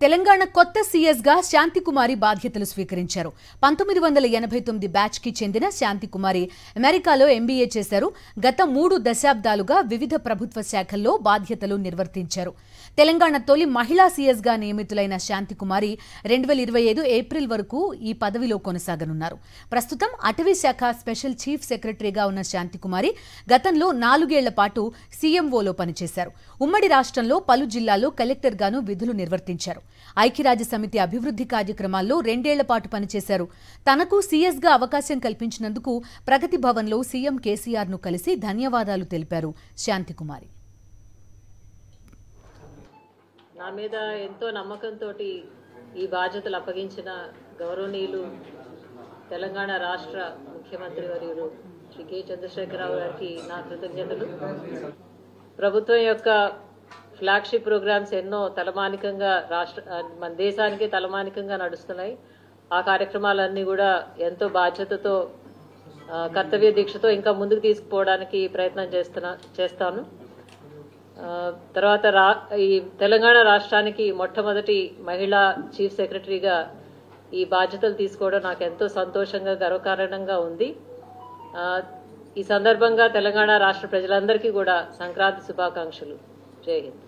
తెలంగాణ కొత్త సీఎస్గా శాంతికుమారి బాధ్యతలు స్వీకరించారు. 1989 బ్యాచ్కి చెందిన శాంతికుమారి అమెరికాలో ఎంబీఏ చేశారు. గత 3 దశాబ్దాలుగా వివిధ ప్రభుత్వ శాఖల్లో బాధ్యతలు నిర్వర్తించారు. తెలంగాణ తొలి మహిళా సీఎస్గా నియమితులైన శాంతికుమారి 2025 ఏప్రిల్ వరకు ఈ పదవిలో కొనసాగనున్నారు. ప్రస్తుతం అటవీ శాఖ స్పెషల్ చీఫ్ సెక్రటరీగా ఉన్న శాంతికుమారి గతంలో 4 ఏళ్ల పాటు సీఎంఓలో పనిచేశారు. ఉమ్మడి రాష్ట్రంలో పలు జిల్లాల్లో కలెక్టర్గాను విధులు నిర్వర్తించారు. ఐక్యరాజ్య సమితి అభివృద్ధి కార్యక్రమాల్లో 2 ఏళ్ల పాటు పనిచేశారు. తనకు సీఎస్గా అవకాశం కల్పించినందుకు ప్రగతి భవన్లో సీఎం కేసీఆర్ను కలిసి ధన్యవాదాలు తెలిపారు శాంతికుమారి. నా మీద ఎంతో నమ్మకంతో ఈ బాధ్యతలు అప్పగించిన గౌరవనీయులు తెలంగాణ రాష్ట్ర ముఖ్యమంత్రి వర్యులు శ్రీ కె చంద్రశేఖరరావు గారికి నా కృతజ్ఞతలు. ప్రభుత్వం యొక్క ఫ్లాగ్షిప్ ప్రోగ్రామ్స్ ఎన్నో తలమానికంగా మన దేశానికి తలమానికంగా నడుస్తున్నాయి. ఆ కార్యక్రమాలన్నీ కూడా ఎంతో బాధ్యతతో కర్తవ్య దీక్షతో ఇంకా ముందుకు తీసుకుపోవడానికి ప్రయత్నం చేస్తాను. తర్వాత ఈ తెలంగాణ రాష్ట్రానికి మొట్టమొదటి మహిళా చీఫ్ సెక్రటరీగా ఈ బాధ్యతలు తీసుకోవడం నాకు ఎంతో సంతోషంగా గర్వకారణంగా ఉంది. ఈ సందర్భంగా తెలంగాణ రాష్ట్ర ప్రజలందరికీ కూడా సంక్రాంతి శుభాకాంక్షలు. జై హింద్.